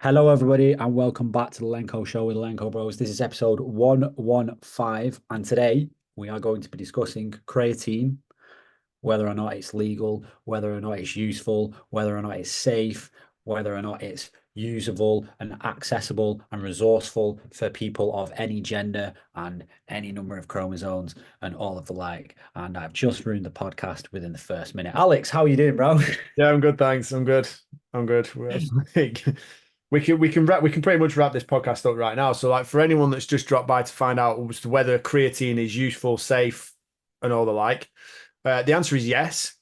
Hello, everybody, and welcome back to the Lenko Show with Lenko Bros. This is episode 115, and today we are going to be discussing creatine, whether or not it's legal, whether or not it's useful, whether or not it's safe, whether or not it's usable and accessible and resourceful for people of any gender and any number of chromosomes and all of the like. And I've just ruined the podcast within the first minute. Alex, how are you doing, bro? Yeah, I'm good, thanks. I'm good. I'm good. We can pretty much wrap this podcast up right now. So, like, for anyone that's just dropped by to find out as to whether creatine is useful, safe, and all the like, the answer is yes.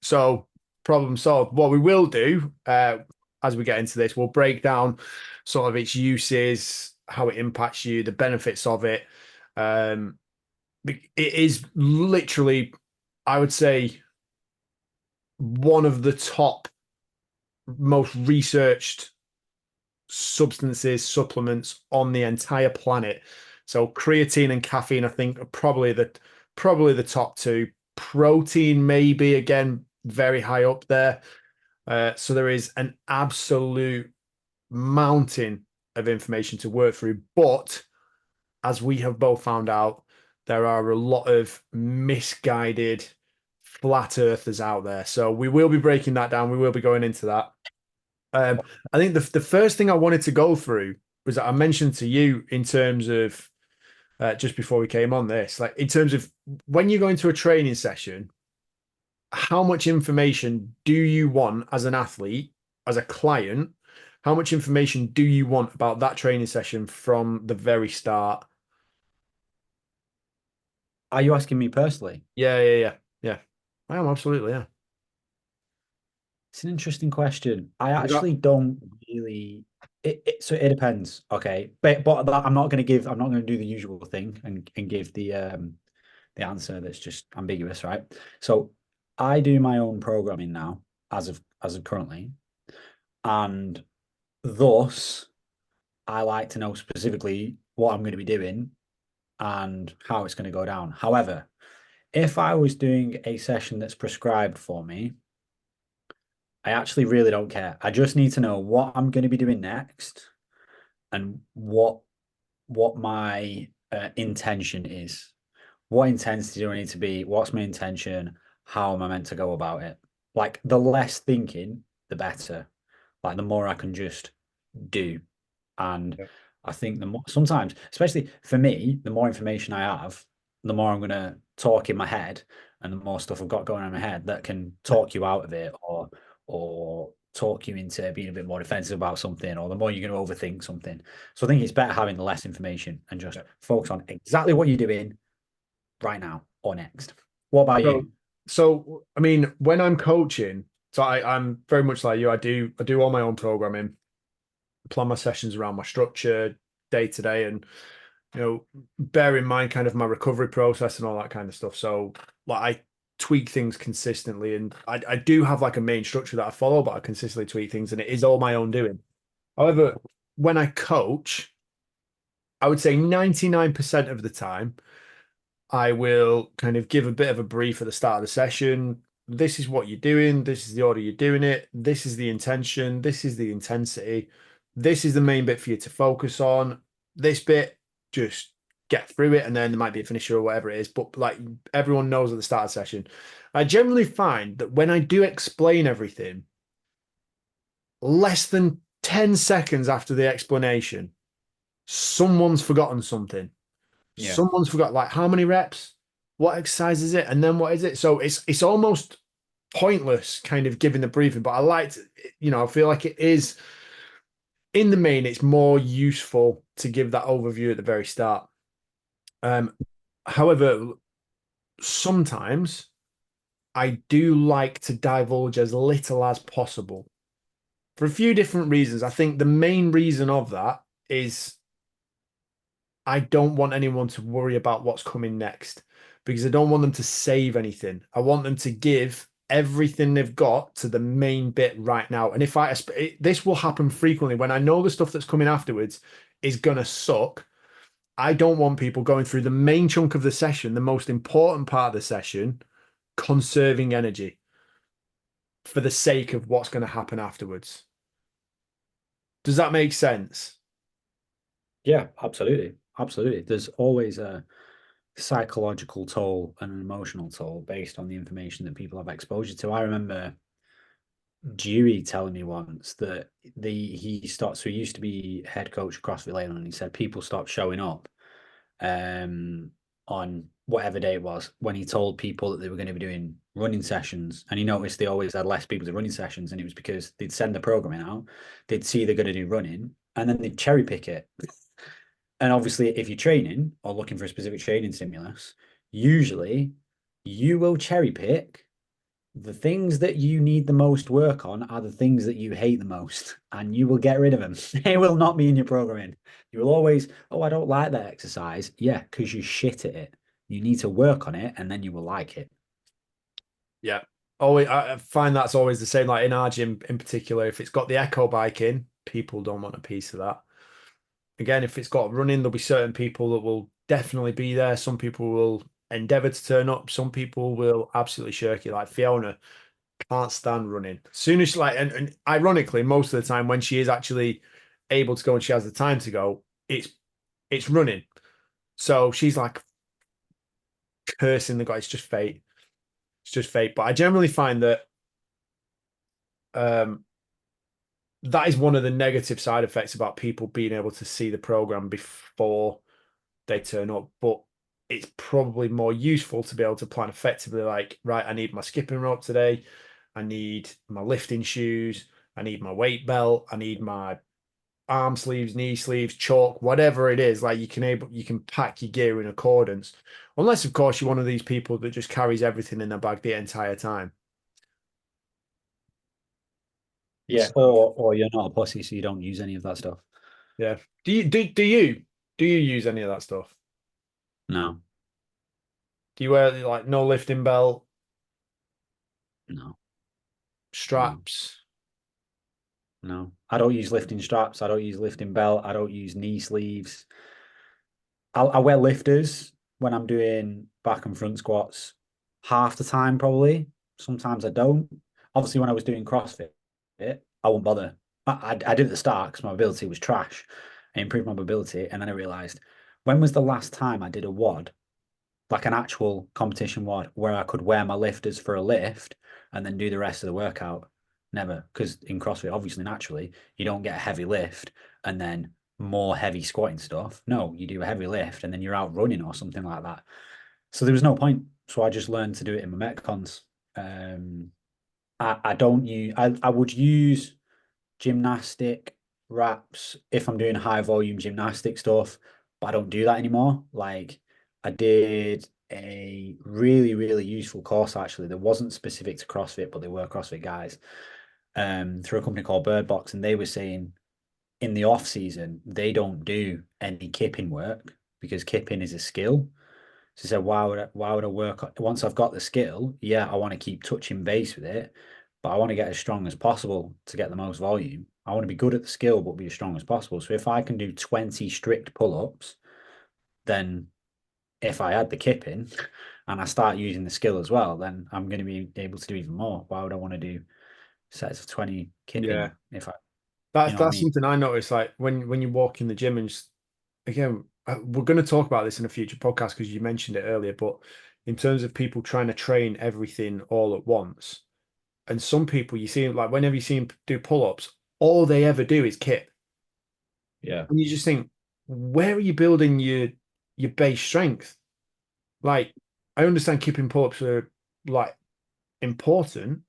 So, problem solved. What we will do, as we get into this, we'll break down sort of its uses, how it impacts you, the benefits of it. Um, it is literally, I would say, one of the top most researched substances, supplements on the entire planet. So creatine and caffeine, I think, are probably the top two. Protein, maybe again, very high up there. So there is an absolute mountain of information to work through. But as we have both found out, there are a lot of misguided flat earthers out there. So we will be breaking that down. We will be going into that. I think the first thing I wanted to go through was that I mentioned to you in terms of just before we came on this, like in terms of when you go into a training session, how much information do you want as an athlete, as a client? How much information do you want about that training session from the very start? Are you asking me personally? Yeah. I am absolutely, yeah. It's an interesting question. I Have you got? actually don't really. So it depends. Okay, but I'm not going to do the usual thing and give the answer that's just ambiguous, right? So I do my own programming now, as of currently, and thus I like to know specifically what I'm going to be doing and how it's going to go down. However, if I was doing a session that's prescribed for me, I actually really don't care. I just need to know what I'm going to be doing next and what my intention is. What intensity do I need to be? What's my intention? How am I meant to go about it? Like the less thinking, the better. Like the more I can just do. And Yeah. I think the more sometimes, especially for me, the more information I have, the more I'm gonna talk in my head and the more stuff I've got going on in my head that can talk you out of it or talk you into being a bit more defensive about something, or the more you're going to overthink something. So I think it's better having less information and just Yeah. focus on exactly what you're doing right now or next. What about So, you? so I mean, when I'm coaching, so I'm very much like you. I do all my own programming, plan my sessions around my structure day to day, and bear in mind kind of my recovery process and all that kind of stuff. So like I tweak things consistently, and I do have like a main structure that I follow, but I consistently tweak things, and it is all my own doing. However, when I coach, I would say 99% of the time, I will kind of give a bit of a brief at the start of the session. This is what you're doing. This is the order you're doing it. This is the intention. This is the intensity. This is the main bit for you to focus on. This bit, just get through it. And then there might be a finisher or whatever it is. But like everyone knows at the start of the session, I generally find that when I do explain everything, less than 10 seconds after the explanation, someone's forgotten something. Yeah. Someone's forgot like how many reps, what exercise is it, and then what is it? So it's almost pointless kind of giving the briefing, but I like to, I feel like it is in the main, it's more useful to give that overview at the very start. Um, However, sometimes I do like to divulge as little as possible for a few different reasons. I think the main reason of that is I don't want anyone to worry about what's coming next because I don't want them to save anything. I want them to give everything they've got to the main bit right now. And this will happen frequently when I know the stuff that's coming afterwards is going to suck. I don't want people going through the main chunk of the session, the most important part of the session, conserving energy for the sake of what's going to happen afterwards. Does that make sense? Yeah, absolutely. Absolutely. There's always a psychological toll and an emotional toll based on the information that people have exposure to. I remember Dewey telling me once that so he used to be head coach of CrossFit Leyland, and he said people stopped showing up um on whatever day it was when he told people that they were going to be doing running sessions, and he noticed they always had less people to running sessions, and it was because they'd send the programming out, they'd see they're going to do running, and then they'd cherry pick it. And obviously, if you're training or looking for a specific training stimulus, usually you will cherry pick the things that you need the most work on are the things that you hate the most, and you will get rid of them. They will not be in your programming. You will always, oh, I don't like that exercise. Yeah, because you're shit at it. You need to work on it, and then you will like it. Yeah. Always, I find that's always the same. Like in our gym in particular, if it's got the echo bike in, people don't want a piece of that. Again, if it's got running, there'll be certain people that will definitely be there. Some people will endeavor to turn up. Some people will absolutely shirk it. Like Fiona can't stand running. As soon as she like, and ironically, most of the time when she is actually able to go and she has the time to go, it's running. So she's like cursing the guy. It's just fate. It's just fate. But I generally find that um that is one of the negative side effects about people being able to see the program before they turn up. But it's probably more useful to be able to plan effectively, like, right, I need my skipping rope today, I need my lifting shoes, I need my weight belt, I need my arm sleeves, knee sleeves, chalk, whatever it is. Like you can pack your gear in accordance. Unless, of course, you're one of these people that just carries everything in their bag the entire time. Yeah, or you're not a pussy, so you don't use any of that stuff. Yeah. Do you use any of that stuff? No, Do you wear like no lifting belt, no, no, straps? no. I don't use lifting straps. I don't use lifting belt. I don't use knee sleeves. I wear lifters when I'm doing back and front squats half the time, probably. Sometimes I don't. Obviously, when I was doing CrossFit, I won't bother. I did at the start because my mobility was trash. I improved my mobility, and then I realized when was the last time I did a WOD, like an actual competition WOD, where I could wear my lifters for a lift and then do the rest of the workout? Never, because in CrossFit, obviously, naturally, you don't get a heavy lift and then more heavy squatting stuff. No, you do a heavy lift and then you're out running or something like that. So there was no point. So I just learned to do it in my Metcons. I don't use, I would use gymnastic wraps if I'm doing high volume gymnastic stuff, but I don't do that anymore. Like I did a really, really useful course actually that wasn't specific to CrossFit, but they were CrossFit guys, through a company called Bird Box, and they were saying in the off season they don't do any kipping work because kipping is a skill. So he said, why would I work once I've got the skill? Yeah, I want to keep touching base with it, but I want to get as strong as possible to get the most volume. I want to be good at the skill, but be as strong as possible. So if I can do 20 strict pull-ups, then if I add the kipping and I start using the skill as well, then I'm going to be able to do even more. Why would I want to do sets of 20 Yeah. kipping if I, you That's know what I that's mean? something I noticed. Like when you walk in the gym and just, again, we're going to talk about this in a future podcast because you mentioned it earlier. But in terms of people trying to train everything all at once, and some people you see like whenever you see them do pull-ups, all they ever do is kip, Yeah. and you just think, where are you building your base strength? Like, I understand keeping pull-ups are like important,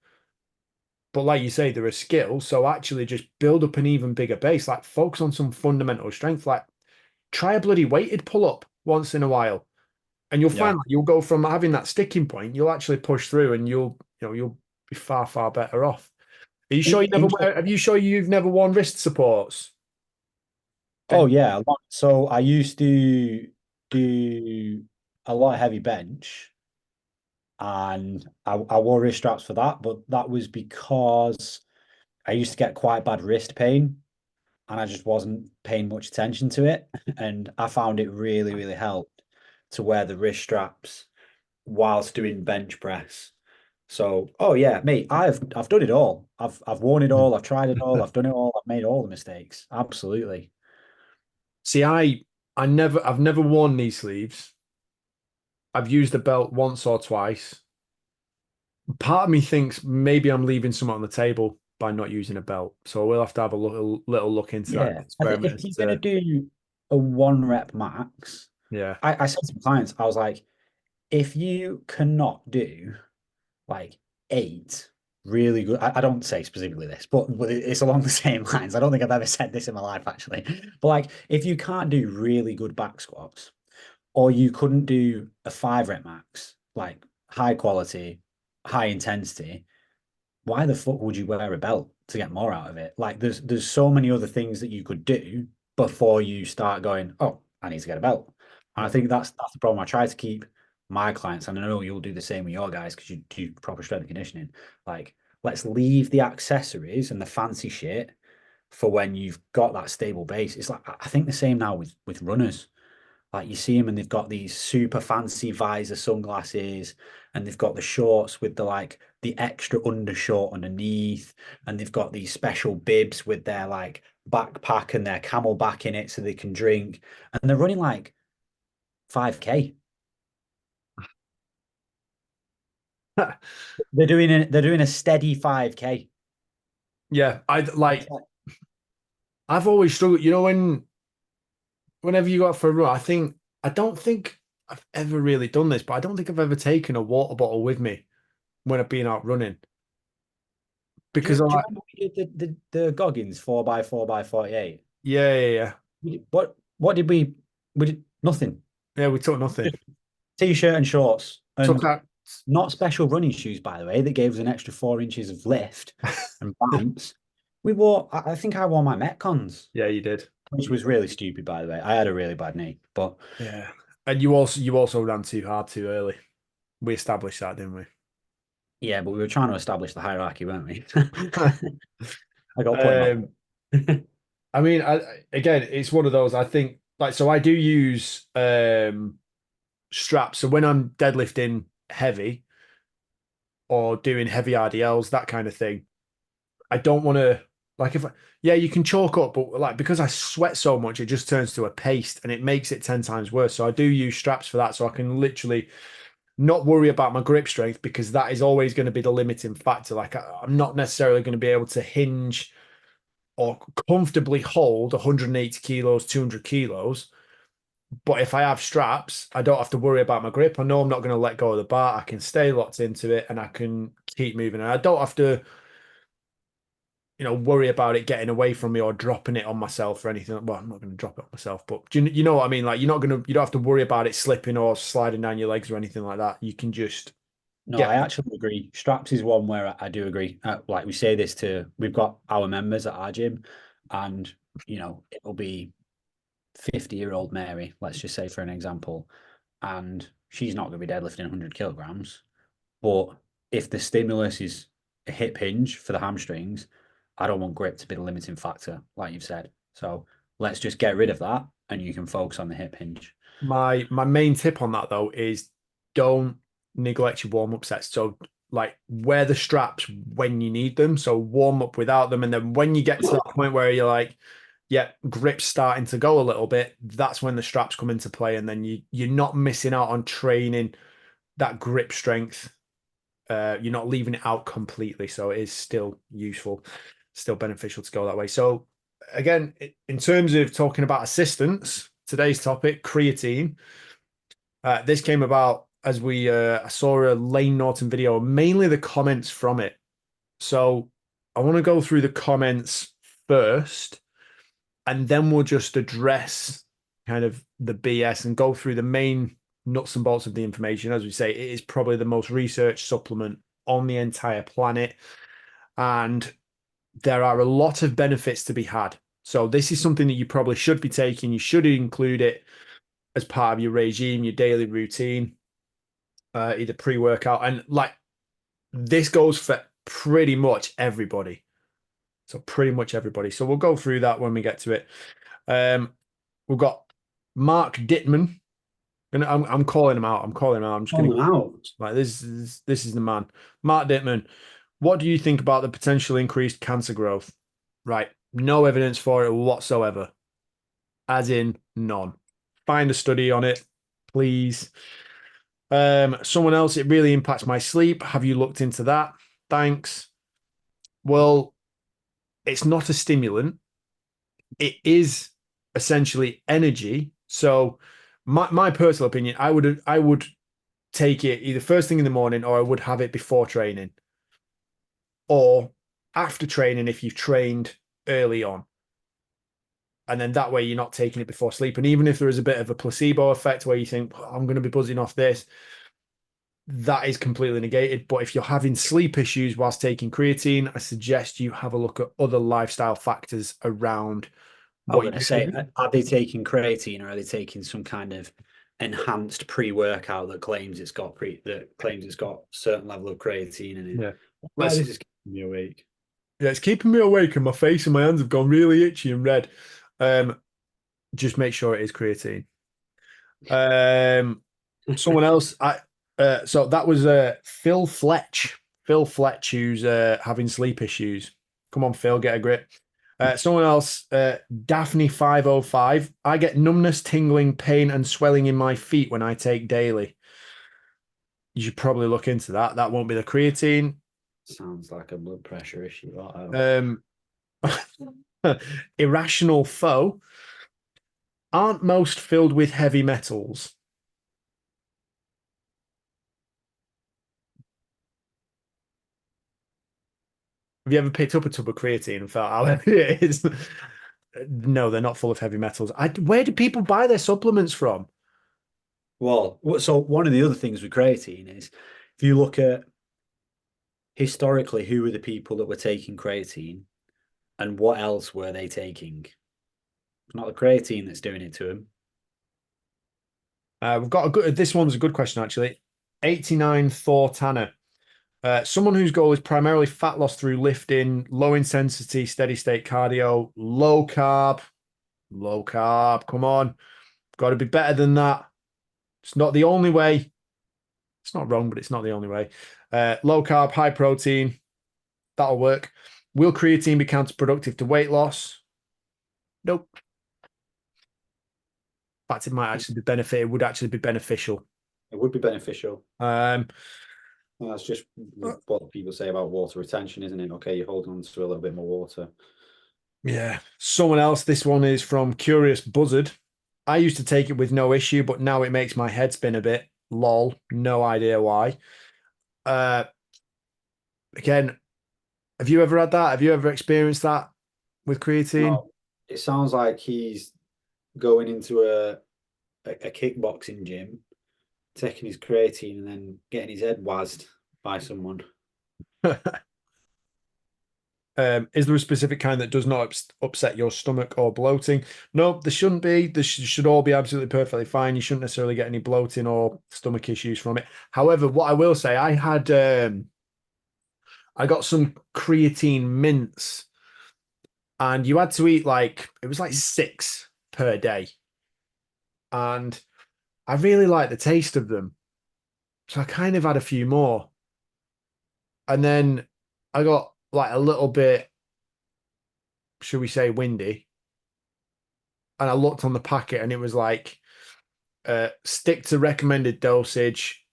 but like you say, they're a skill. So actually just build up an even bigger base. Like focus on some fundamental strength. Like try a bloody weighted pull-up once in a while. And you'll Yeah. find that you'll go from having that sticking point, you'll actually push through and you'll be far, far better off. Are you sure you never Interesting. wear, have you sure you've never worn wrist supports? Oh Ben- yeah, a lot. So I used to do a lot of heavy bench, and I wore wrist straps for that, but that was because I used to get quite bad wrist pain, and I just wasn't paying much attention to it. And I found it really, really helped to wear the wrist straps whilst doing bench press. So, oh yeah, mate, I've done it all. I've worn it all. I've tried it all. I've done it all. I've made all the mistakes. Absolutely. See, I've never worn knee sleeves. I've used the belt once or twice. Part of me thinks maybe I'm leaving something on the table by not using a belt. So we'll have to have a little look into that Yeah, I think experiment if as you're gonna to, do a one rep max, yeah. I said to my clients, I was like, if you cannot do like eight really good, I don't say specifically this, but it's along the same lines. I don't think I've ever said this in my life actually. But like, if you can't do really good back squats, or you couldn't do a 5 rep max, like high quality, high intensity, why the fuck would you wear a belt to get more out of it? Like there's so many other things that you could do before you start going, oh, I need to get a belt. And I Yeah. think that's the problem. I try to keep my clients, and I know you'll do the same with your guys because you do proper strength and conditioning. Like, let's leave the accessories and the fancy shit for when you've got that stable base. It's like I think the same now with runners. Like you see them and they've got these super fancy visor sunglasses and they've got the shorts with the like the extra undershort underneath and they've got these special bibs with their like backpack and their camelback in it so they can drink and they're running like 5K. They're doing a steady 5K. Yeah, It's like, I've always struggled, whenever you go out for a run, I don't think I've ever really done this, but I don't think I've ever taken a water bottle with me when I've been out running do you, because do you I, remember we did the Goggins 4x4x48? yeah. What did we did nothing. Yeah, we took nothing. T-shirt and shorts Took and out, not special running shoes, by the way, that gave us an extra 4 inches of lift and bounce. We wore, I think I wore my Metcons, yeah, you did. which was really stupid, by the way. I had a really bad knee, but Yeah. And you also ran too hard too early. We established that, didn't we? yeah, but we were trying to establish the hierarchy, weren't we? I got put in my. Um, I mean, again, it's one of those. I think like so. I do use straps. So when I'm deadlifting heavy or doing heavy RDLs, that kind of thing, I don't want to like if yeah, you can chalk up, but like because I sweat so much, it just turns to a paste and it makes it 10 times worse. So I do use straps for that, so I can literally not worry about my grip strength because that is always going to be the limiting factor. Like I'm not necessarily going to be able to hinge or comfortably hold 180 kilos, 200 kilos. But if I have straps, I don't have to worry about my grip. I know I'm not going to let go of the bar. I can stay locked into it and I can keep moving. And I don't have to, worry about it getting away from me or dropping it on myself or anything. Well, I'm not going to drop it on myself, but you know what I mean? Like you don't have to worry about it slipping or sliding down your legs or anything like that. You can just No, get. I actually agree. Straps is one where I do agree. Like we say this we've got our members at our gym, and it'll be 50-year-old Mary, let's just say for an example, and she's not going to be deadlifting 100 kilograms. But if the stimulus is a hip hinge for the hamstrings, I don't want grip to be the limiting factor, like you've said. So let's just get rid of that and you can focus on the hip hinge. My main tip on that though is don't neglect your warm up sets. So like wear the straps when you need them. So warm up without them, and then when you get to that point where you're like, yeah, grip's starting to go a little bit, that's when the straps come into play, and then you're not missing out on training that grip strength. You're not leaving it out completely, so it is still useful, still beneficial to go that way. So again, in terms of talking about assistance, today's topic, creatine. This came about as I saw a Lane Norton video, mainly the comments from it. So I want to go through the comments first, and then we'll just address kind of the BS and go through the main nuts and bolts of the information. As we say, it is probably the most researched supplement on the entire planet, and there are a lot of benefits to be had. So this is something that you probably should be taking. You should include it as part of your regime, your daily routine, either pre-workout, and like this goes for pretty much everybody. So pretty much everybody. So we'll go through that when we get to it. We've got Mark Dittman. And I'm calling him out. I'm calling him out. I'm just Call going them to out. like this is the man. Mark Dittman, what do you think about the potential increased cancer growth? Right. No evidence for it whatsoever. As in none. Find a study on it, please. Someone else, it really impacts my sleep. Have you looked into that? Thanks. Well, it's not a stimulant. It is essentially energy. So my personal opinion, I would take it either first thing in the morning or I would have it before training or after training if you've trained early on. And then that way you're not taking it before sleep. And even if there is a bit of a placebo effect where you think, "Oh, I'm going to be buzzing off this," that is completely negated. But if you're having sleep issues whilst taking creatine, I suggest you have a look at other lifestyle factors around I was what going to you're say, doing. are they taking creatine or are they taking some kind of enhanced pre-workout that claims it's got certain level of creatine in it? Yeah. Why Let's this is keeping me awake? Yeah, it's keeping me awake and my face and my hands have gone really itchy and red. Um, just make sure it is creatine. Um, someone else, so that was Phil Fletch. Phil Fletch, who's having sleep issues. Come on, Phil, get a grip. Someone else, Daphne 505. I get numbness, tingling, pain, and swelling in my feet when I take daily. You should probably look into that. That won't be the creatine. Sounds like a blood pressure issue. Um, Irrational foe. Aren't most filled with heavy metals? Have you ever picked up a tub of creatine and felt how heavy it is? No, they're not full of heavy metals. Where do people buy their supplements from? Well, so one of the other things with creatine is if you look at historically who were the people that were taking creatine and what else were they taking? It's not the creatine that's doing it to them. We've got a good. This one's a good question actually. 89 Thor Tanner. Someone whose goal is primarily fat loss through lifting, low intensity, steady state cardio, low carb. Low carb. Come on, got to be better than that. It's not the only way. It's not wrong, but it's not the only way. Low carb, high protein. That'll work. Will creatine be counterproductive to weight loss? Nope. In fact, it might actually be benefit. It would actually be beneficial. It would be beneficial. Um, Well, that's just what people say about water retention, isn't it? Okay, you're holding on to a little bit more water. yeah. Someone else. This one is from Curious Buzzard. I used to take it with no issue, but now it makes my head spin a bit. Lol. No idea why. Uh, again, have you ever had that? Have you ever experienced that with creatine? No, it sounds like he's going into a kickboxing gym, taking his creatine, and then getting his head wazzed by someone. Is there a specific kind that does not upset your stomach or bloating? No, there shouldn't be. This should all be absolutely perfectly fine. You shouldn't necessarily get any bloating or stomach issues from it. However, what I will say, I got some creatine mints, and you had to eat like it was like 6 per day, and I really like the taste of them, so I kind of had a few more, and then I got like a little bit, should we say, windy, and I looked on the packet, and it was like, stick to recommended dosage,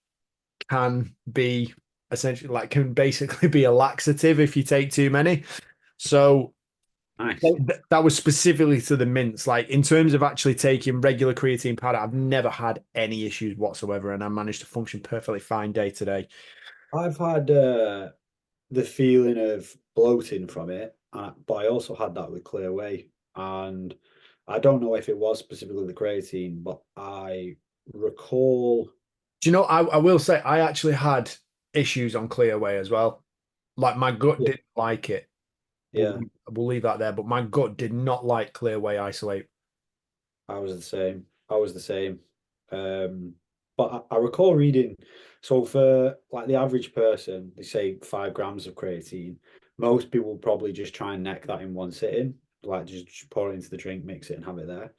can be essentially like can basically be a laxative if you take too many. So Nice. that was specifically to the mints. Like in terms of actually taking regular creatine powder, I've never had any issues whatsoever, and I managed to function perfectly fine day to day. I've had the feeling of bloating from it, but I also had that with Clear Whey, and I don't know if it was specifically the creatine, but I recall. Do you know? I will say I actually had issues on Clearway as well. Like my gut Yeah, didn't like it. yeah, We'll leave that there. But my gut did not like Clearway Isolate. I was the same. I was the same. But I recall reading, so for like the average person, they say 5 grams of creatine. Most people probably just try and neck that in one sitting, like just pour it into the drink, mix it, and have it there.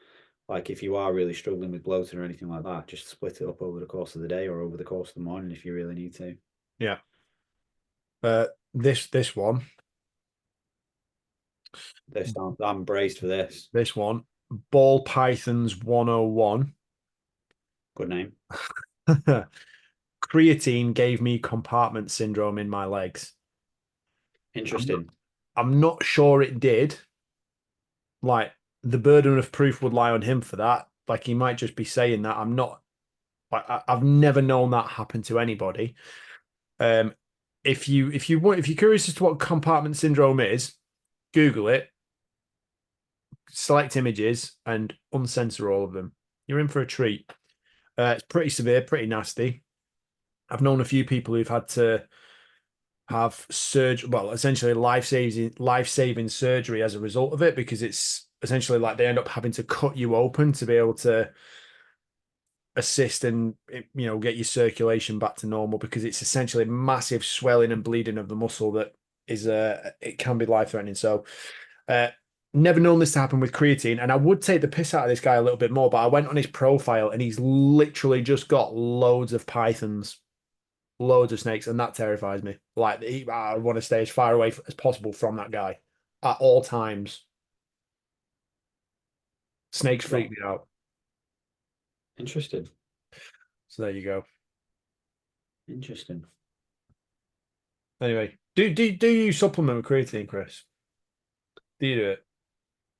Like if you are really struggling with bloating or anything like that, just split it up over the course of the day or over the course of the morning if you really need to. Yeah. This one, I'm braced for this. this one, Ball Pythons 101. Good name. Creatine gave me compartment syndrome in my legs. Interesting. I'm not sure it did. Like the burden of proof would lie on him for that. Like he might just be saying that. I'm not. Like I've never known that happen to anybody. Um, if you're curious as to what compartment syndrome is, Google it, select images, and uncensor all of them. You're in for a treat. It's pretty severe, pretty nasty. I've known a few people who've had to have surgery, well, essentially life saving surgery as a result of it, because it's essentially like they end up having to cut you open to be able to assist and get your circulation back to normal, because it's essentially massive swelling and bleeding of the muscle that is it can be life threatening. So never known this to happen with creatine, and I would take the piss out of this guy a little bit more, but I went on his profile and he's literally just got loads of pythons, loads of snakes, and that terrifies me. Like I want to stay as far away as possible from that guy at all times. Snakes freak me out. Interesting. So there you go. Interesting. Anyway, do you supplement with creatine, Chris? Do you do it?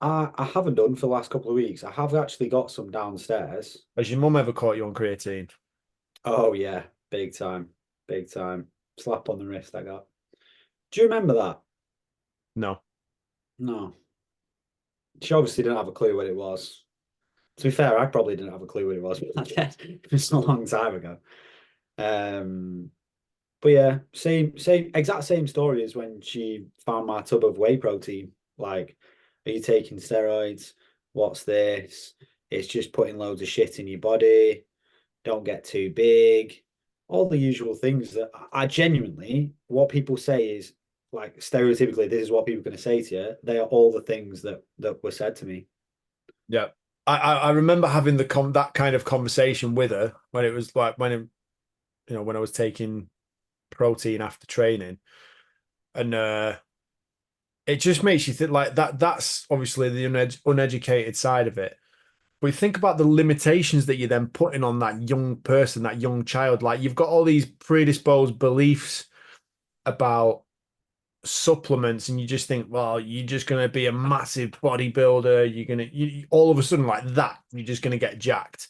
I haven't done for the last couple of weeks. I have actually got some downstairs. Has your mum ever caught you on creatine? Oh yeah, big time. Big time. Slap on the wrist I got. Do you remember that? No. No. She obviously didn't have a clue what it was. To be fair, I probably didn't have a clue what it was, but it's a long time ago. But yeah, exact same story as when she found my tub of whey protein. Like, are you taking steroids? What's this? It's just putting loads of shit in your body. Don't get too big. All the usual things that I genuinely, what people say is like stereotypically, this is what people are going to say to you. They are all the things that were said to me. Yeah. I remember having that kind of conversation with her when it was like when I was taking protein after training, and it just makes you think like that's obviously the uneducated side of it. But you think about the limitations that you're then putting on that young person, that young child. Like you've got all these predisposed beliefs about supplements, and you just think, well, you're just going to be a massive bodybuilder. All of a sudden like that, you're just going to get jacked.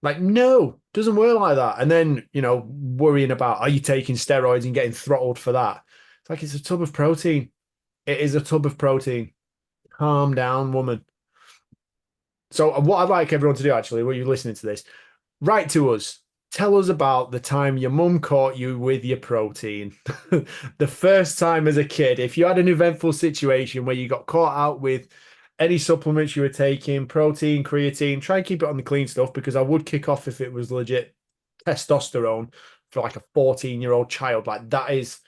Like, no, doesn't work like that. And then, worrying about, are you taking steroids and getting throttled for that? It's like, it's a tub of protein. It is a tub of protein. Calm down, woman. So what I'd like everyone to do, actually, when you're listening to this, write to us. Tell us about the time your mum caught you with your protein. The first time as a kid, if you had an eventful situation where you got caught out with any supplements you were taking, protein, creatine, try and keep it on the clean stuff, because I would kick off if it was legit testosterone for like a 14-year-old child. Like that is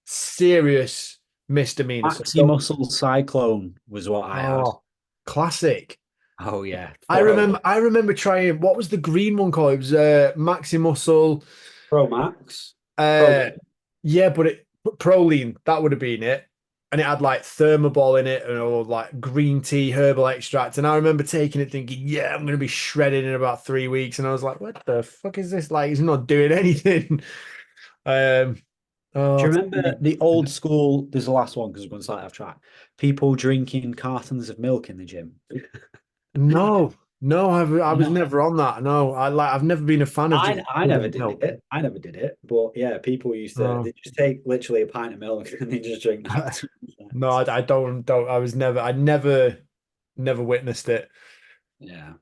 serious misdemeanor. Maxi Muscle Cyclone was what I had. Classic. Oh yeah. I remember trying, what was the green one called? It was Maxi Muscle. Pro Max. Yeah, but Proline, that would have been it. And it had like Thermobol in it and all like green tea herbal extract. And I remember taking it thinking, yeah, I'm going to be shredded in about 3 weeks. And I was like, what the fuck is this? Like, it's not doing anything. Do you remember the old school? There's the last one because we're going slightly off track. People drinking cartons of milk in the gym. No, I was never on that. No, I've never been a fan of. I never did it. I never did it. But yeah, people used to they just take literally a pint of milk and they just drink that. No, I don't. I never witnessed it. Yeah,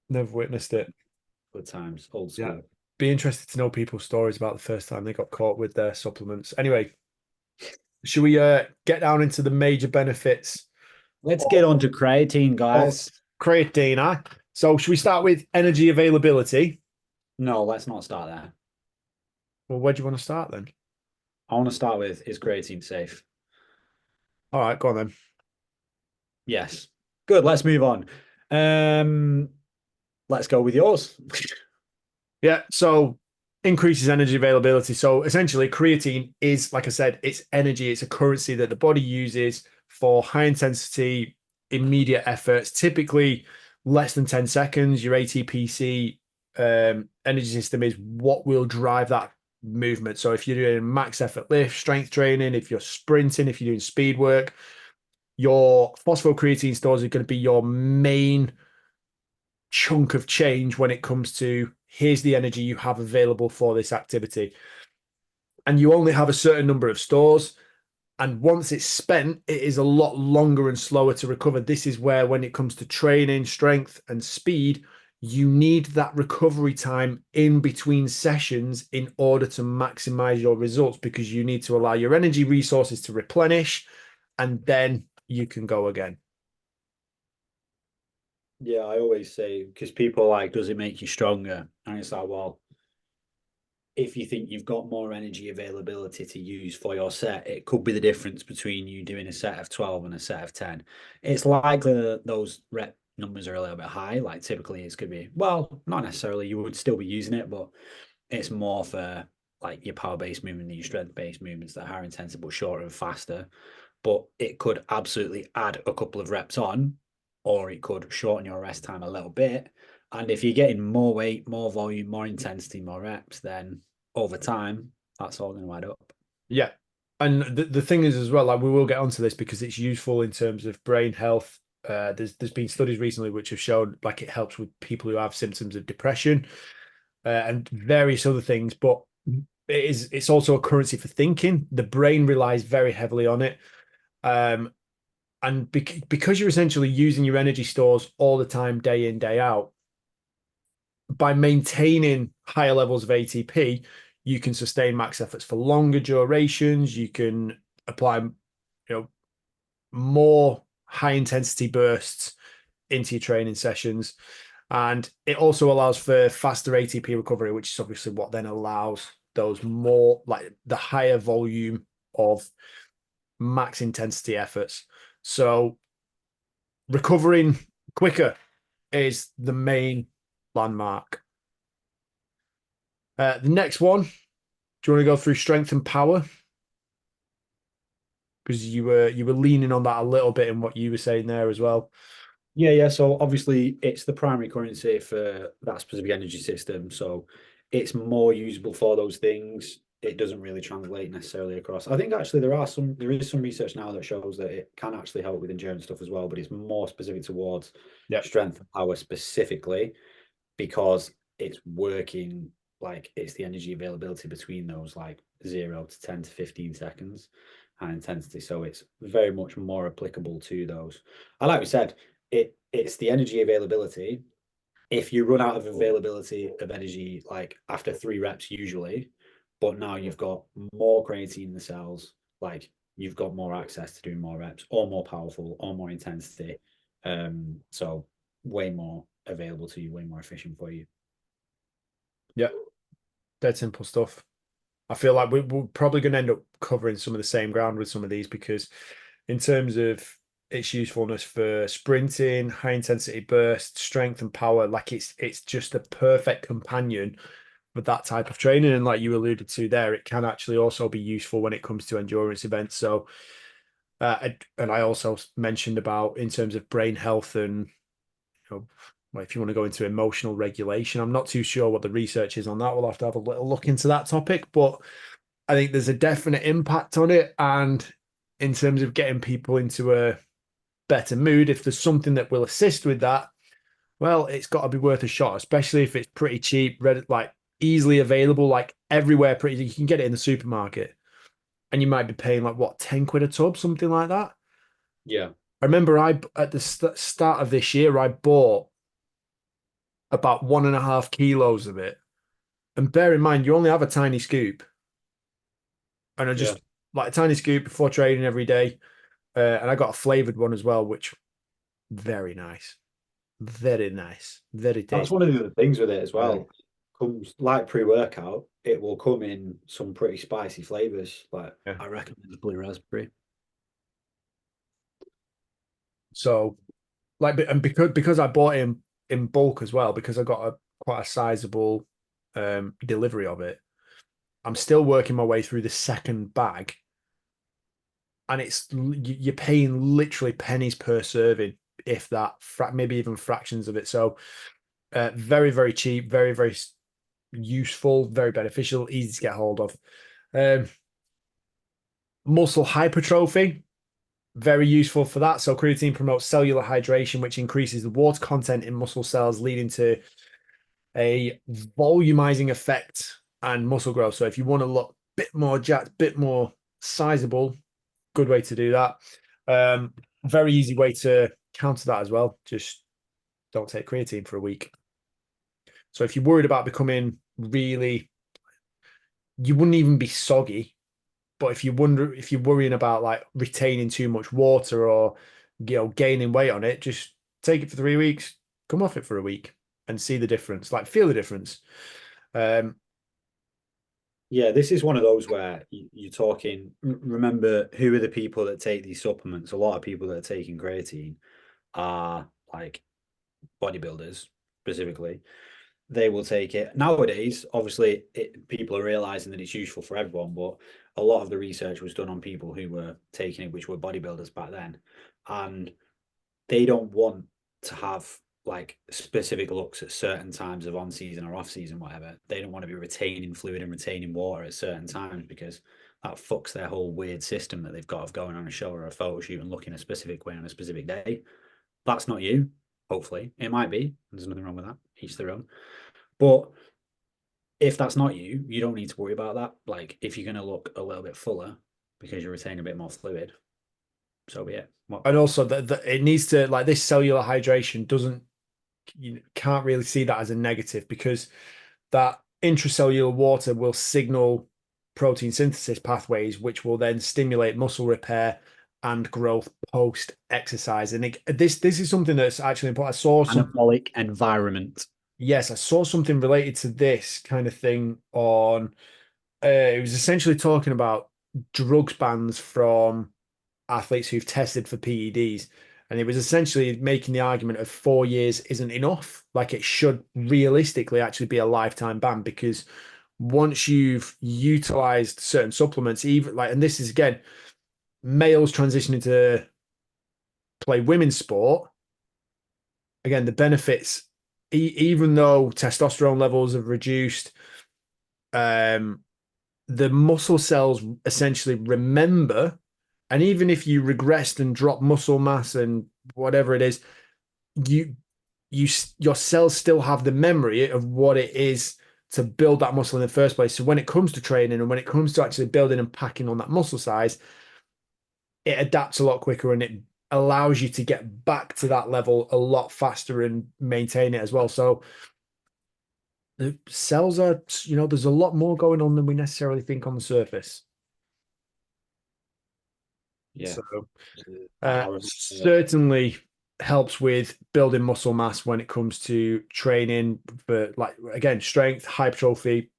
never witnessed it. Good times, old school. Yeah. Be interested to know people's stories about the first time they got caught with their supplements. Anyway, should we get down into the major benefits? Let's get on to creatine, guys. Creatine, huh? So should we start with energy availability? No, let's not start there. Well, where do you want to start then? I want to start with, is creatine safe? All right, go on then. Yes. Good, let's move on. Um, let's go with yours. Yeah. So increases energy availability. So essentially, creatine is, like I said, it's energy. It's a currency that the body uses for high intensity, immediate efforts, typically less than 10 seconds. Your ATPC energy system is what will drive that movement. So if you're doing max effort lift, strength training, if you're sprinting, if you're doing speed work, your phosphocreatine stores are going to be your main chunk of change when it comes to here's the energy you have available for this activity. And you only have a certain number of stores. And once it's spent, it is a lot longer and slower to recover. This is where, when it comes to training, strength, and speed, you need that recovery time in between sessions in order to maximize your results, because you need to allow your energy resources to replenish, and then you can go again. Yeah, I always say, because people are like, does it make you stronger? And it's like, well, if you think you've got more energy availability to use for your set, it could be the difference between you doing a set of 12 and a set of 10. It's likely that those rep numbers are a little bit high. Like typically it's going to be, well, not necessarily, you would still be using it, but it's more for like your power-based movement and your strength-based movements that are higher intensity but shorter and faster. But it could absolutely add a couple of reps on, or it could shorten your rest time a little bit. And if you're getting more weight, more volume, more intensity, more reps, then over time, that's all going to add up. Yeah. And the thing is as well, like we will get onto this because it's useful in terms of brain health. There's been studies recently which have shown like it helps with people who have symptoms of depression and various other things. But it's also a currency for thinking. The brain relies very heavily on it. And because you're essentially using your energy stores all the time, day in, day out, by maintaining higher levels of ATP, you can sustain max efforts for longer durations. You can apply, more high intensity bursts into your training sessions. And it also allows for faster ATP recovery, which is obviously what then allows those more, like the higher volume of max intensity efforts. So recovering quicker is the main landmark. The next one, do you want to go through strength and power? Because you were leaning on that a little bit in what you were saying there as well. Yeah. So obviously, it's the primary currency for that specific energy system. So it's more usable for those things. It doesn't really translate necessarily across. I think actually there is some research now that shows that it can actually help with endurance stuff as well, but it's more specific towards Yeah. strength and power specifically, because it's working, like it's the energy availability between those like 0 to 10 to 15 seconds high intensity. So it's very much more applicable to those. And like we said, it's the energy availability. If you run out of availability of energy like after 3 reps usually, but now you've got more creatine in the cells, like you've got more access to doing more reps or more powerful or more intensity. So way more available to you, way more efficient for you. Yeah. Dead simple stuff. I feel like we're probably going to end up covering some of the same ground with some of these, because in terms of its usefulness for sprinting, high intensity burst, strength and power, like it's just a perfect companion with that type of training. And like you alluded to there, it can actually also be useful when it comes to endurance events. So, and I also mentioned about in terms of brain health and, well, if you want to go into emotional regulation, I'm not too sure what the research is on that. We'll have to have a little look into that topic, but I think there's a definite impact on it. And in terms of getting people into a better mood, if there's something that will assist with that, well, it's got to be worth a shot, especially if it's pretty cheap, like easily available, like everywhere. Pretty, you can get it in the supermarket, and you might be paying like what, 10 quid a tub, something like that. Yeah. I remember at the start of this year, I bought about 1.5 kilos of it. And bear in mind, you only have a tiny scoop. And I Yeah. just like a tiny scoop before training every day. And I got a flavored one as well, which very nice. Very nice. Very That's tasty. one of the other things with it as Yeah. well. Comes like pre-workout, it will come in some pretty spicy flavors. Like Yeah. I recommend the blue raspberry. So like, and because I bought it in bulk as well, because I got quite a sizable delivery of it. I'm still working my way through the second bag, and you're paying literally pennies per serving, if that, maybe even fractions of it. So, very, very cheap, very, very useful, very beneficial, easy to get hold of. Muscle hypertrophy, very useful for that. So creatine promotes cellular hydration, which increases the water content in muscle cells, leading to a volumizing effect and muscle growth. So if you want to look a bit more jacked, bit more sizable, good way to do that. Very easy way to counter that as well. Just don't take creatine for a week. So if you're worried about becoming really, you wouldn't even be soggy. But if you're worrying about like retaining too much water or gaining weight on it, just take it for 3 weeks, come off it for a week and see the difference, like feel the difference. Yeah, this is one of those where you're talking. Remember, who are the people that take these supplements? A lot of people that are taking creatine are like bodybuilders specifically. They will take it nowadays. Obviously, people are realizing that it's useful for everyone, but a lot of the research was done on people who were taking it, which were bodybuilders back then, and they don't want to have like specific looks at certain times of on season or off season, whatever. They don't want to be retaining fluid and retaining water at certain times because that fucks their whole weird system that they've got of going on a show or a photo shoot and looking a specific way on a specific day. That's not you. Hopefully, it might be. There's nothing wrong with that. Each their own. But if that's not you, you don't need to worry about that. Like if you're going to look a little bit fuller because you're retaining a bit more fluid, so be it. And also that it needs to, like, this cellular hydration doesn't, you can't really see that as a negative, because that intracellular water will signal protein synthesis pathways, which will then stimulate muscle repair and growth post exercise. And this is something that's actually important. I saw some anabolic environment. Yes, I saw something related to this kind of thing on. It was essentially talking about drugs bans from athletes who've tested for PEDs. And it was essentially making the argument of 4 years isn't enough. Like it should realistically actually be a lifetime ban, because once you've utilized certain supplements, even like, and this is again, males transitioning to play women's sport, again, the benefits, even though testosterone levels have reduced, the muscle cells essentially remember. And even if you regressed and dropped muscle mass and whatever it is, your cells still have the memory of what it is to build that muscle in the first place. So when it comes to training and when it comes to actually building and packing on that muscle size, it adapts a lot quicker and it allows you to get back to that level a lot faster and maintain it as well. So the cells are, there's a lot more going on than we necessarily think on the surface. Yeah. So certainly helps with building muscle mass when it comes to training for, like, again, strength, hypertrophy,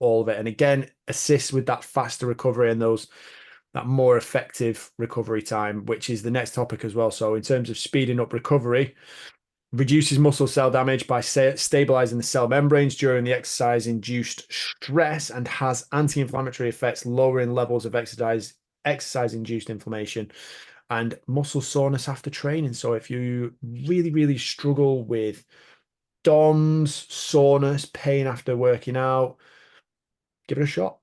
all of it. And again, assists with that faster recovery and that more effective recovery time, which is the next topic as well. So in terms of speeding up recovery, reduces muscle cell damage by stabilizing the cell membranes during the exercise-induced stress, and has anti-inflammatory effects, lowering levels of exercise-induced inflammation and muscle soreness after training. So if you really, really struggle with DOMS, soreness, pain after working out, give it a shot.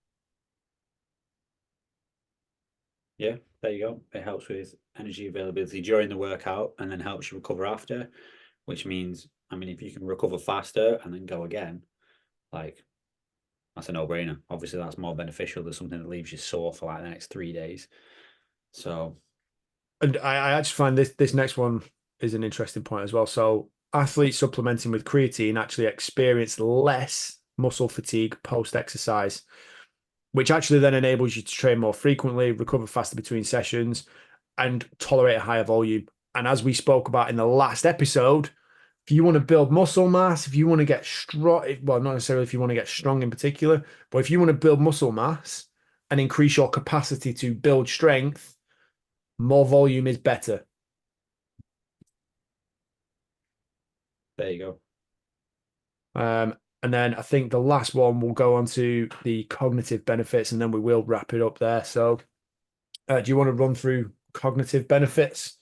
Yeah, there you go. It helps with energy availability during the workout and then helps you recover after, which means, I mean, if you can recover faster and then go again, like that's a no-brainer. Obviously, that's more beneficial than something that leaves you sore for like the next 3 days. So, and I actually find this next one is an interesting point as well. So athletes supplementing with creatine actually experience less muscle fatigue post-exercise, which actually then enables you to train more frequently, recover faster between sessions, and tolerate a higher volume. And as we spoke about in the last episode, if you want to build muscle mass, if you want to get strong, well, not necessarily if you want to get strong in particular, but if you want to build muscle mass and increase your capacity to build strength, more volume is better. There you go. And then I think the last one will go on to the cognitive benefits, and then we will wrap it up there. So, do you want to run through cognitive benefits?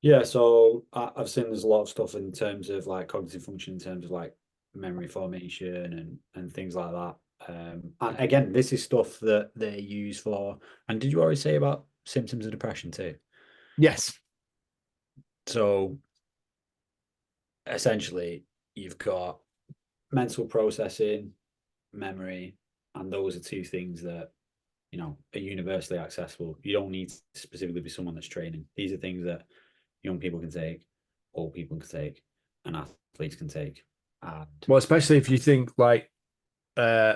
Yeah, so I've seen there's a lot of stuff in terms of like cognitive function, in terms of like memory formation and things like that. And again, this is stuff that they use for. And did you already say about symptoms of depression too? Yes. So essentially, you've got mental processing, memory, and those are two things that are universally accessible. You don't need to specifically be someone that's training. These are things that young people can take, old people can take, and athletes can take. And Well, especially if you think like uh,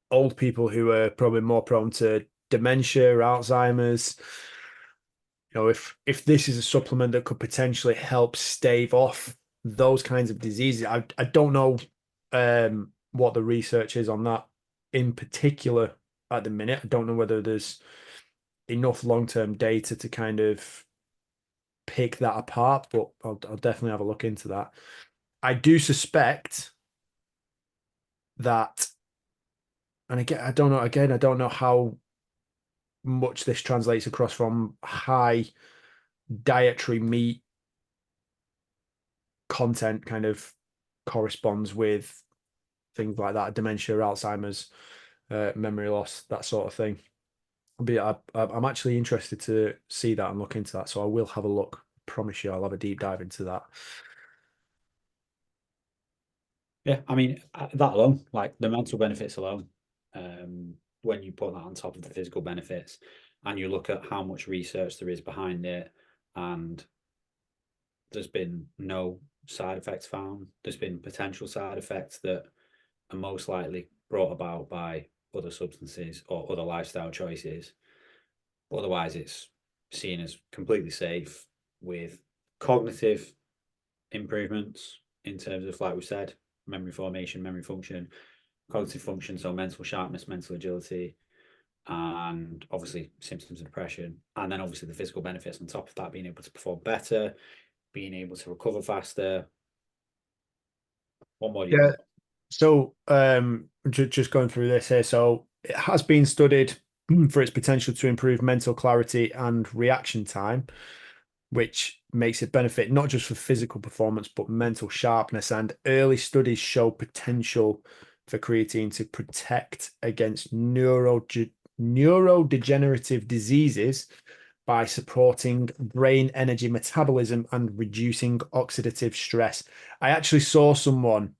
old people who are probably more prone to dementia, Alzheimer's. If this is a supplement that could potentially help stave off those kinds of diseases, I don't know what the research is on that in particular at the minute. I don't know whether there's enough long-term data to kind of pick that apart, but I'll definitely have a look into that. I do suspect that, and again, I don't know. Again, I don't know how much this translates across from high dietary meat content kind of corresponds with things like that, dementia, Alzheimer's, memory loss, that sort of thing. But I'm actually interested to see that and look into that. So I will have a look. Promise you, I'll have a deep dive into that. yeah, I mean that alone, like the mental benefits alone, when you put that on top of the physical benefits, and you look at how much research there is behind it, and there's been no side effects found. There's been potential side effects that are most likely brought about by other substances or other lifestyle choices. Otherwise, it's seen as completely safe with cognitive improvements in terms of, like we said, memory formation, memory function, cognitive function, so mental sharpness, mental agility, and obviously symptoms of depression. And then obviously the physical benefits on top of that, being able to perform better, being able to recover faster. What more do you Yeah. want? So just going through this here. So it has been studied for its potential to improve mental clarity and reaction time, which makes it benefit not just for physical performance, but mental sharpness. And early studies show potential for creatine to protect against neurodegenerative diseases by supporting brain energy metabolism and reducing oxidative stress. I actually saw someone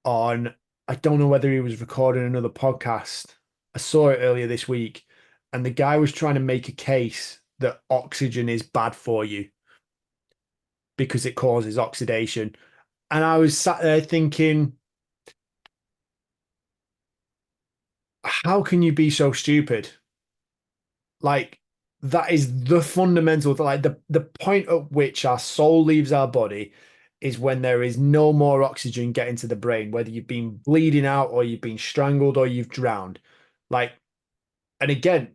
on, I don't know whether he was recording another podcast. I saw it earlier this week, and the guy was trying to make a case that oxygen is bad for you because it causes oxidation. And I was sat there thinking, how can you be so stupid? Like, that is the fundamental, like the point at which our soul leaves our body is when there is no more oxygen getting to the brain, whether you've been bleeding out or you've been strangled or you've drowned. Like, and again,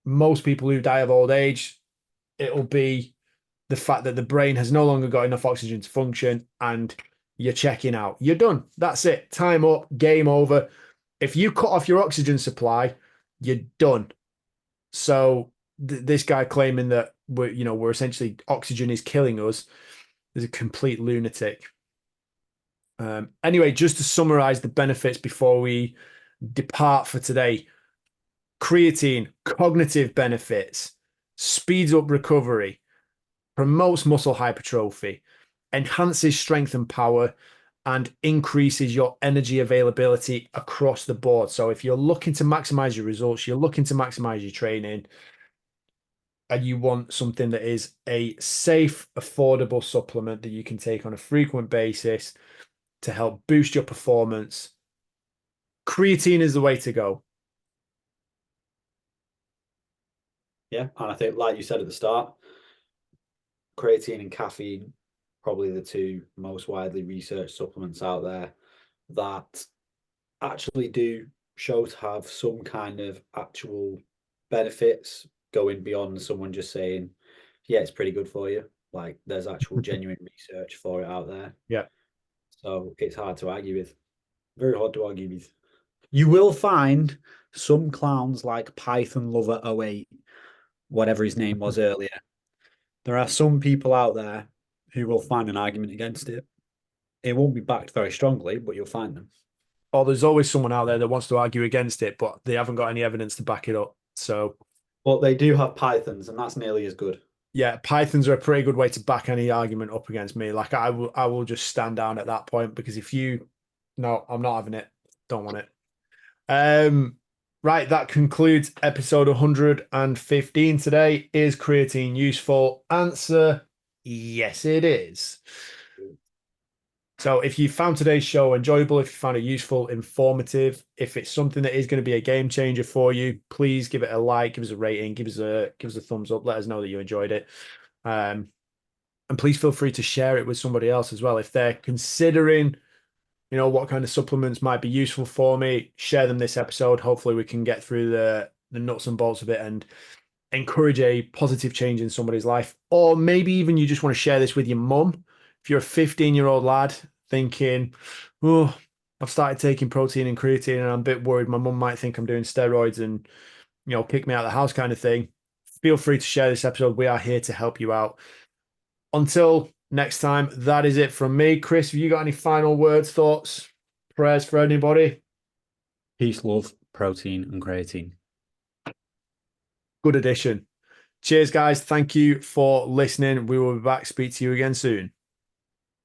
most people who die of old age, it'll be the fact that the brain has no longer got enough oxygen to function and you're checking out. You're done. That's it. Time up, game over. If you cut off your oxygen supply, you're done. So this guy claiming that we're essentially oxygen is killing us is a complete lunatic. Anyway, just to summarize the benefits before we depart for today: creatine, cognitive benefits, speeds up recovery, promotes muscle hypertrophy, enhances strength and power, and increases your energy availability across the board. So if you're looking to maximize your results, you're looking to maximize your training, and you want something that is a safe, affordable supplement that you can take on a frequent basis to help boost your performance, creatine is the way to go. Yeah, and I think, like you said at the start, creatine and caffeine, probably the two most widely researched supplements out there that actually do show to have some kind of actual benefits going beyond someone just saying, yeah, it's pretty good for you. Like there's actual genuine research for it out there. Yeah. So it's hard to argue with. Very hard to argue with. You will find some clowns like Python Lover 08, whatever his name was earlier. There are some people out there who will find an argument against it. It won't be backed very strongly, but you'll find them. Or there's always someone out there that wants to argue against it, but they haven't got any evidence to back it up. So, But they do have Pythons, and that's nearly as good. yeah, Pythons are a pretty good way to back any argument up against me. Like I will just stand down at that point because if you, no, I'm not having it. Don't want it. Right, that concludes episode 115 today. Is creatine useful? Answer, yes, it is. So if you found today's show enjoyable, if you found it useful, informative, if it's something that is going to be a game changer for you, please give it a like, give us a rating, give us a thumbs up, let us know that you enjoyed it. And please feel free to share it with somebody else as well. If they're considering, what kind of supplements might be useful for me, share them this episode. Hopefully we can get through the nuts and bolts of it and encourage a positive change in somebody's life. Or maybe even you just want to share this with your mum. If you're a 15-year-old lad thinking, oh, I've started taking protein and creatine and I'm a bit worried my mum might think I'm doing steroids and, kick me out of the house kind of thing, feel free to share this episode. We are here to help you out. Until next time, that is it from me. Chris, have you got any final words, thoughts, prayers for anybody? Peace, love, protein, and creatine. Good addition. Cheers, guys. Thank you for listening. We will be back. Speak to you again soon.